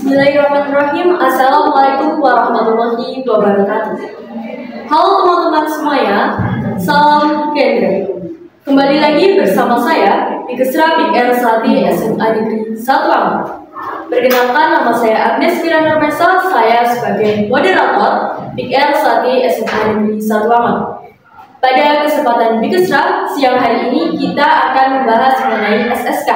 Bismillahirrahmanirrahim. Assalamualaikum warahmatullahi wabarakatuh. Halo teman-teman semuanya, salam genre. Kembali lagi bersama saya di Kesra Big R Selati SMA Negeri 1 Amat. Perkenalkan, nama saya Agnes Kirana Mesa. Saya sebagai moderator Big R Selati SMA Negeri 1 Amat. Pada kesempatan Big Kesra siang hari ini kita akan membahas mengenai SSK,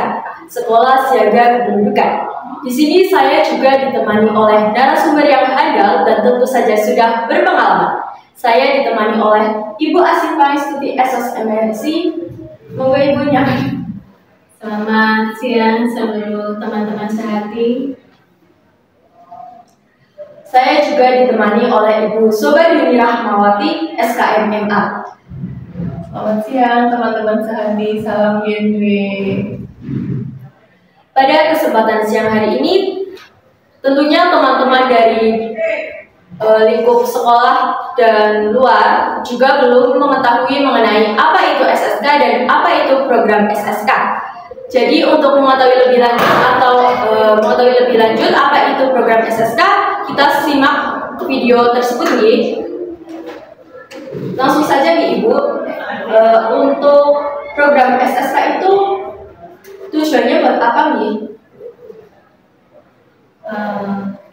Sekolah Siaga Kependudukan. Di sini saya juga ditemani oleh narasumber yang handal dan tentu saja sudah berpengalaman. Saya ditemani oleh Ibu Asifa Istuti SSMSI. Monggo ibunya. Selamat siang seluruh teman-teman sehati. Saya juga ditemani oleh Ibu Soba Yuni Rahmawati SKMMA. Selamat siang teman-teman sehati, salam genre. Pada kesempatan siang hari ini, tentunya teman-teman dari lingkup sekolah dan luar juga belum mengetahui mengenai apa itu SSK dan apa itu program SSK. Jadi untuk mengetahui lebih lanjut apa itu program SSK, kita simak video tersebut nih. Langsung saja nih Ibu, untuk program SSK itu tujuannya buat apa nih?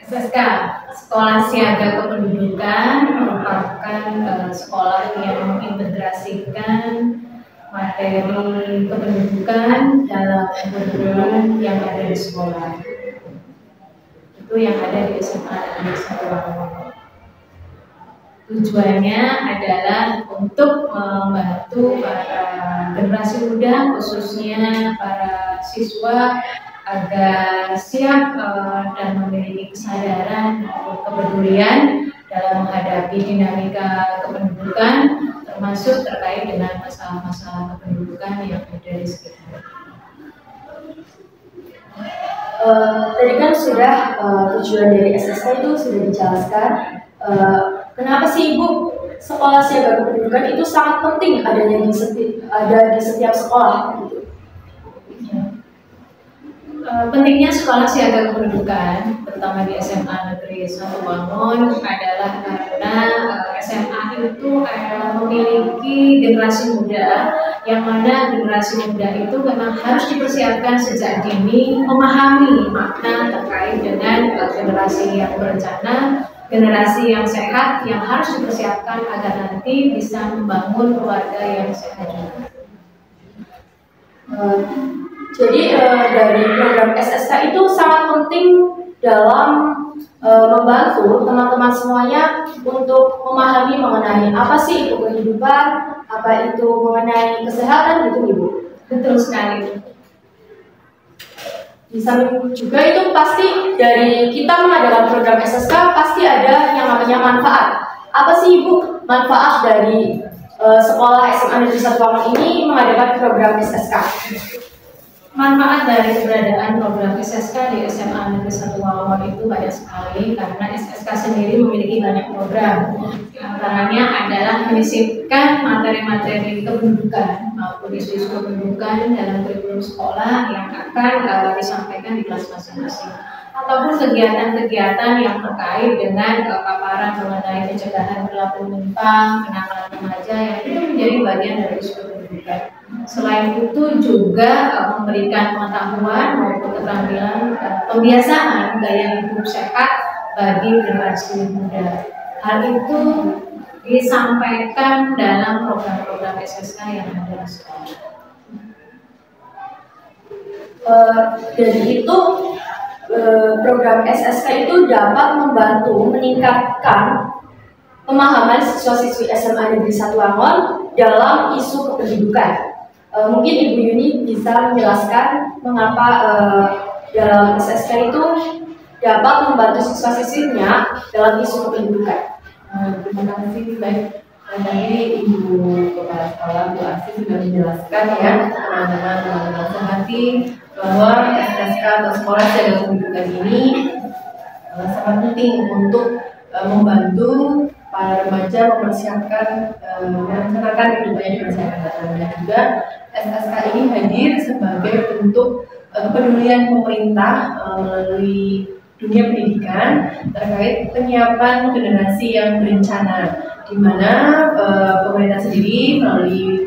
SSK, Sekolah Siaga Kependudukan, merupakan sekolah yang mengintegrasikan materi kependudukan dalam kurikulum yang ada di sekolah. Itu yang ada di SMA Negeri 1 Amat. Tujuannya adalah untuk membantu para generasi muda, khususnya para siswa, agar siap dan memiliki kesadaran maupun kepedulian dalam menghadapi dinamika kependudukan, termasuk terkait dengan masalah-masalah kependudukan yang ada di sekitar. Tadi kan sudah tujuan dari SSK itu sudah dijelaskan. Kenapa sih Ibu sekolah siaga kependudukan itu sangat penting adanya di setiap sekolah gitu? Pentingnya sekolah siaga kependudukan, terutama di SMA Negeri 1 Wangon, adalah karena SMA itu memiliki generasi muda, yang mana generasi muda itu memang harus dipersiapkan sejak dini memahami makna terkait dengan generasi yang berencana, generasi yang sehat, yang harus dipersiapkan agar nanti bisa membangun keluarga yang sehat juga. Jadi dari program SSK itu sangat penting dalam membantu teman-teman semuanya untuk memahami mengenai apa sih itu kehidupan, apa itu mengenai kesehatan gitu Ibu. Betul sekali. Di samping juga itu pasti dari kita mengadakan program SSK pasti ada yang namanya manfaat. Apa sih Ibu manfaat dari sekolah SMA Negeri 1 Amat ini mengadakan program SSK? Manfaat dari keberadaan program SSK di SMA Negeri 1 Amat itu banyak sekali, karena SSK sendiri memiliki banyak program. Antaranya adalah menyisipkan materi-materi kependudukan maupun isu-isu kependudukan dalam kurikulum sekolah yang akan disampaikan di kelas masing-masing, ataupun kegiatan-kegiatan yang terkait dengan paparan mengenai pencegahan perilaku menyimpang, kenakalan remaja, yang itu menjadi bagian dari isu kependudukan. Selain itu juga memberikan pengetahuan maupun keterampilan pembiasaan gaya hidup sehat bagi generasi muda. Hal itu disampaikan dalam program-program SSK yang ada di sekolah. Dari itu program SSK itu dapat membantu meningkatkan pemahaman siswa-siswi SMA Negeri 1 Wangon dalam isu kependudukan. Mungkin Ibu Yuni bisa menjelaskan mengapa dalam SSK itu dapat membantu siswa-siswinya dalam isu kependudukan. Terima kasih. Baik, tadi Ibu Kepala Sekolah Bu Asih sudah menjelaskan ya teman-teman sehati bahwa SSK atau Sekolah Siaga Kependudukan ini sangat penting untuk membantu para remaja mempersiapkan merencanakan kehidupannya di masa yang akan datang. Dan juga SSK ini hadir sebagai bentuk kepedulian pemerintah melalui dunia pendidikan terkait penyiapan generasi yang berencana, di mana pemerintah sendiri melalui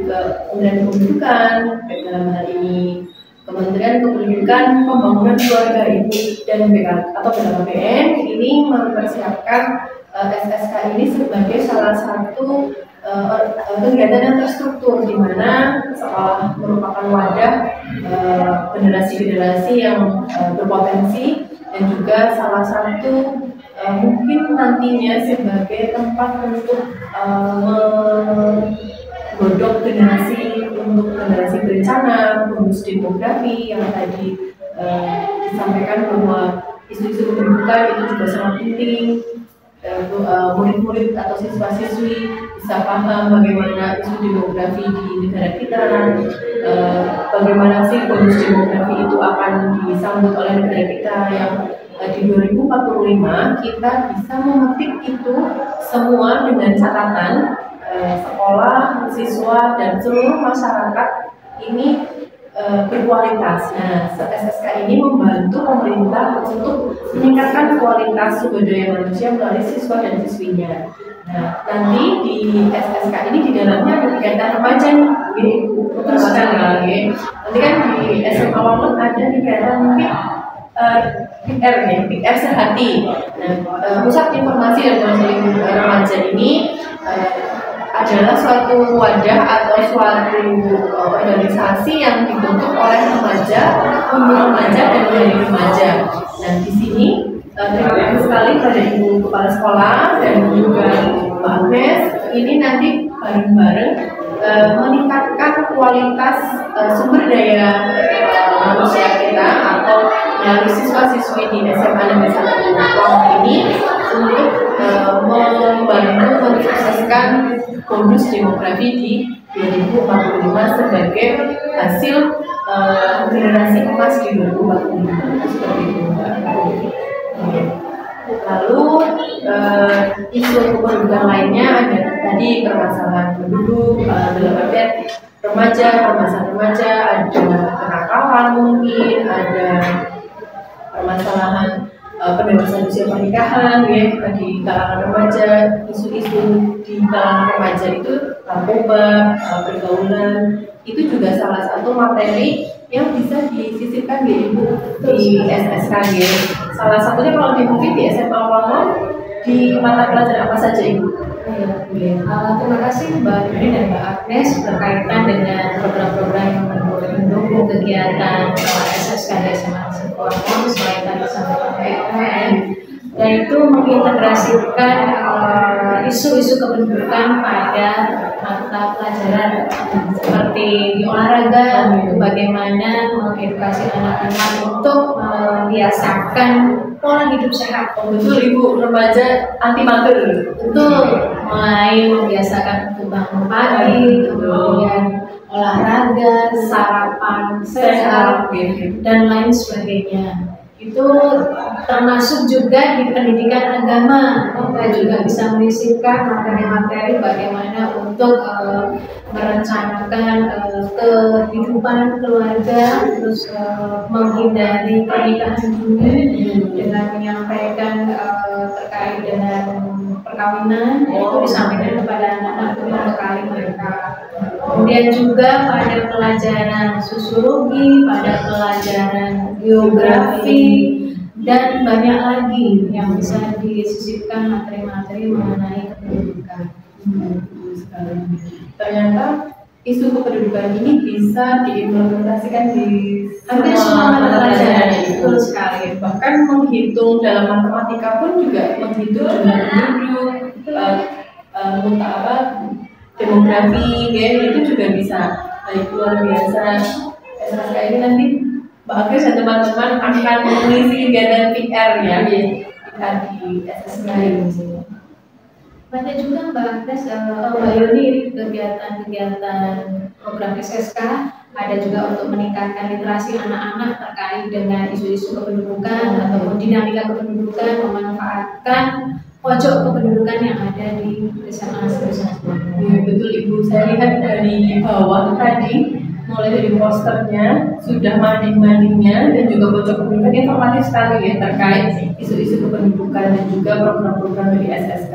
Kementerian Kependudukan, dalam hal ini Kementerian Kependudukan, Pembangunan Keluarga, Ibu dan atau BKKBN ini mempersiapkan SSK ini sebagai salah satu kegiatan yang terstruktur, di mana sekolah merupakan wadah generasi-generasi yang berpotensi dan juga salah satu mungkin nantinya sebagai tempat untuk menggodok generasi untuk generasi berencana, bonus demografi yang tadi disampaikan bahwa isu-isu kependudukan itu juga sangat penting. Murid-murid atau siswa-siswi bisa paham bagaimana isu demografi di negara kita, bagaimana sih bonus demografi itu akan disambut oleh negara kita yang di 2045 kita bisa memetik itu semua dengan catatan sekolah, siswa, dan seluruh masyarakat ini berkualitas. Nah, SSK ini membantu pemerintah untuk meningkatkan kualitas sumber daya manusia melalui siswa dan siswinya. Nah, nanti di SSK ini di dalamnya ada kegiatan remaja nih, terus nanti kan di SMA Wangun ada kegiatan PR Sehati. Nah, pusat informasi dan konseling remaja ini adalah suatu wadah atau suatu organisasi yang dibentuk oleh remaja untuk remaja dan dari remaja. Nah, di sini terima kasih sekali pada Ibu Kepala Sekolah dan juga Mbak Agnes. Ini nanti bareng-bareng meningkatkan kualitas sumber daya manusia kita atau dari siswa-siswi di SMA Negeri 1 Wangun ini untuk membantu mensukseskan bonus demografi di 2045 sebagai hasil generasi emas di 2045. Seperti itu. Lalu isu kependudukan lainnya ada tadi permasalahan penduduk dalam artian remaja, permasalahan remaja, ada kenakalan mungkin, ada permasalahan pendewasan usia pernikahan ya di kalangan remaja, isu-isu di kalangan remaja itu narkoba, pergaulan, itu juga salah satu materi yang bisa disisipkan di Ibu di SSKG. Salah satunya kalau mungkin di SMA Wangun di mata pelajaran apa saja Ibu? Terima kasih Mbak Yuni dan Mbak Agnes berkaitan dengan program-program yang mendukung kegiatan SSK di SMA Wangun selain tadi disampaikan PKN, yaitu mengintegrasikan isu-isu kependudukan pada mata pelajaran seperti di olahraga, bagaimana mengedukasi anak-anak untuk membiasakan pola hidup sehat. Betul Ibu, remaja anti mager. Betul, mulai membiasakan untuk bangun pagi, kemudian olahraga, sarapan sehat, dan lain sebagainya. Itu termasuk juga di pendidikan agama. Kita juga bisa menyisipkan materi-materi bagaimana untuk merencanakan kehidupan keluarga, terus menghindari pernikahan dini dengan menyampaikan terkait dengan perkawinan, itu disampaikan kepada anak-anak untuk membekali mereka. Kemudian juga pada pelajaran sosiologi, pada pelajaran geografi, dan banyak lagi yang bisa disisipkan materi-materi mengenai kependudukan. Ternyata isu kependudukan ini bisa diimplementasikan di hampir semua mata pelajaran. Betul sekali. Bahkan menghitung dalam matematika pun juga menghitung jumlah penduduk, demografi, itu juga bisa. Baik, luar biasa. SSK ini nanti Mbak Agnes dan teman-teman akan mengisi kegiatan PR ya di SSK ini. Banyak juga Mbak Agnes, Mbak Yuni, kegiatan-kegiatan program SSK ada juga untuk meningkatkan literasi anak-anak terkait dengan isu-isu kependudukan ataupun dinamika kependudukan, memanfaatkan pojok kependudukan yang ada di SMA Negeri 1. Betul Ibu, saya lihat dari bawah tadi mulai dari posternya, sudah mading-madingnya, dan juga bocor pendidikan informatif sekali ya terkait isu-isu kependudukan dan juga program-program dari SSK.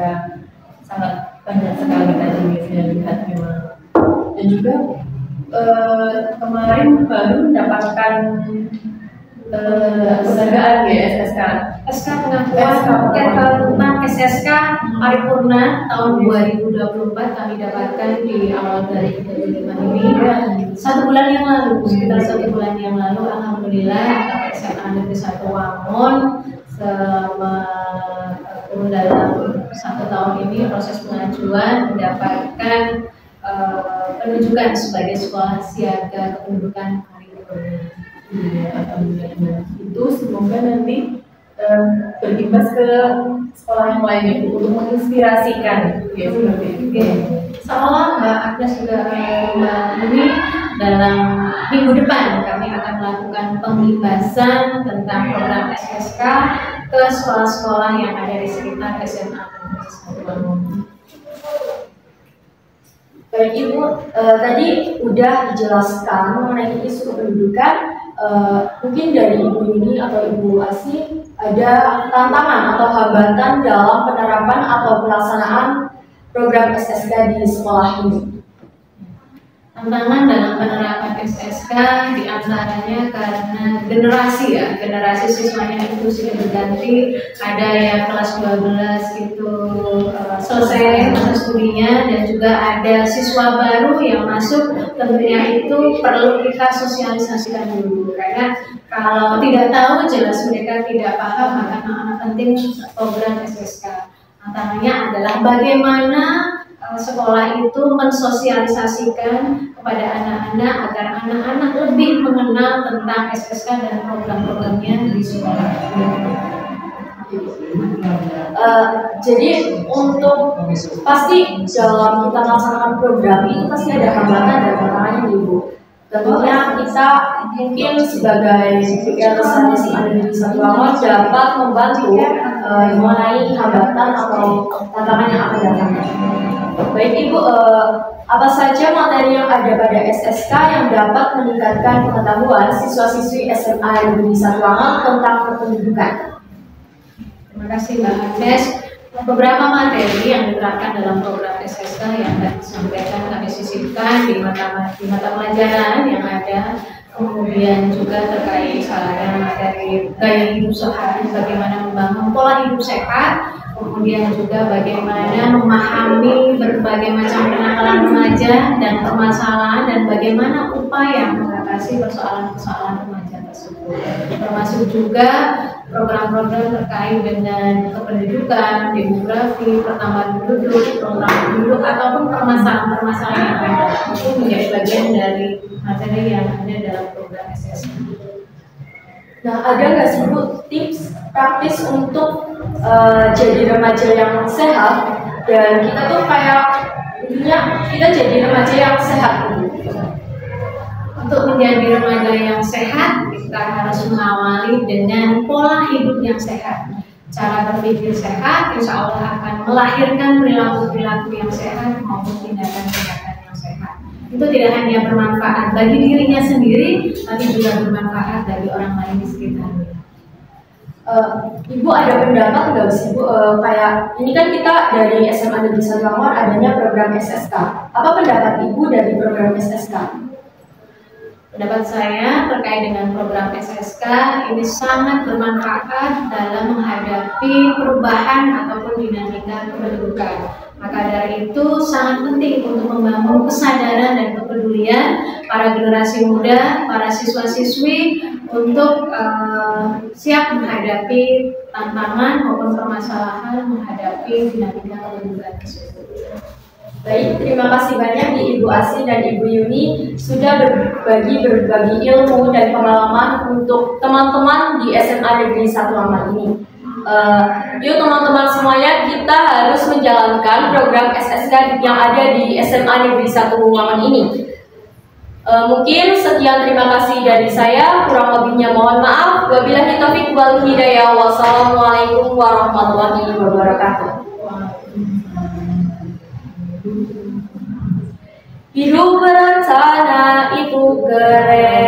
Sangat banyak sekali tadi saya lihat memang. Dan juga kemarin baru mendapatkan penghargaan ya SSK. SK pengakuan tentang SSK paripurna tahun 2024 kami dapatkan di awal dari 2025 ini. Satu bulan yang lalu, sekitar 1 bulan yang lalu, alhamdulillah SMA Negeri 1 Wangon selama kurun dalam 1 tahun ini proses pengajuan mendapatkan penunjukan sebagai sekolah siaga kependudukan paripurna. Ya, alhamdulillah. Itu semoga nanti berimbas ke sekolah yang lainnya untuk menginspirasikan ya seperti itu. Seolah Mbak Agnes juga Mbak Nuni dalam minggu depan kami akan melakukan pembebasan tentang program SSK ke sekolah-sekolah yang ada di sekitar SMA Negeri 1 Wangon. Baik Ibu, tadi udah dijelaskan mengenai isu kependudukan. Mungkin dari Ibu Yuni atau Ibu Asi ada tantangan atau hambatan dalam penerapan atau pelaksanaan program SSK di sekolah ini. Tantangan dalam penerapan SSK diantaranya karena generasi siswanya itu sudah berganti. Ada yang kelas 12 itu selesai masa studinya, dan juga ada siswa baru yang masuk. Tentunya itu perlu kita sosialisasikan dulu, karena kalau tidak tahu jelas mereka tidak paham akan anak penting program SSK. Tantangannya adalah bagaimana sekolah itu mensosialisasikan kepada anak-anak agar anak-anak lebih mengenal tentang SSK dan program-programnya di sekolah. Jadi untuk pasti dalam kita melaksanakan program itu pasti ada hambatan dan tantangannya Ibu. Tentunya kita mungkin sebagai yayasan SMA Negeri 1 Wangon dapat membantu mengenai hambatan atau tantangan yang akan datang. Baik Ibu, apa saja materi yang ada pada SSK yang dapat meningkatkan pengetahuan siswa-siswi SMA Negeri 1 Wangon tentang kependudukan? Terima kasih Mbak Agnes. Beberapa materi yang diterapkan dalam program SSK yang tadi disampaikan kami sisipkan di mata pelajaran yang ada, kemudian juga terkait dari gaya hidup sehari, bagaimana membangun pola hidup sehat, kemudian juga bagaimana memahami berbagai macam kenakalan remaja dan permasalahan, dan bagaimana upaya mengatasi persoalan-persoalan remaja tersebut, termasuk juga program-program terkait dengan kependudukan, demografi, pertambahan penduduk, program penduduk, ataupun permasalahan-permasalahan yang ada. Itu menjadi bagian dari materi yang ada dalam program SSK. Nah, ada nggak sih Bu tips praktis untuk jadi remaja yang sehat, dan kita tuh kayak intinya kita jadi remaja yang sehat? Untuk menjadi remaja yang sehat, kita harus mengawali dengan pola hidup yang sehat. Cara berpikir sehat, insya Allah akan melahirkan perilaku-perilaku yang sehat maupun tindakan-tindakan yang sehat. Itu tidak hanya bermanfaat bagi dirinya sendiri, tapi juga bermanfaat bagi orang lain di sekitarnya. Ibu ada pendapat nggak sih Bu? Kayak ini kan kita dari SMA Negeri 1 Wangon adanya program SSK. Apa pendapat Ibu dari program SSK? Pendapat saya terkait dengan program SSK ini sangat bermanfaat dalam menghadapi perubahan ataupun dinamika kependudukan. Maka dari itu sangat penting untuk membangun kesadaran dan kepedulian para generasi muda, para siswa-siswi untuk siap menghadapi tantangan maupun permasalahan menghadapi dinamika kependudukan tersebut. Baik, terima kasih banyak di Ibu Asi dan Ibu Yuni sudah berbagi ilmu dan pengalaman untuk teman-teman di SMA Negeri 1 Wangon ini. Yuk teman-teman semuanya, kita harus menjalankan program SSK yang ada di SMA Negeri 1 Wangon ini. Mungkin sekian, terima kasih dari saya, kurang lebihnya mohon maaf. Wabillahi taufiq wal hidayah. Wassalamualaikum warahmatullahi wabarakatuh. Hidup berencana itu Ibu Gere.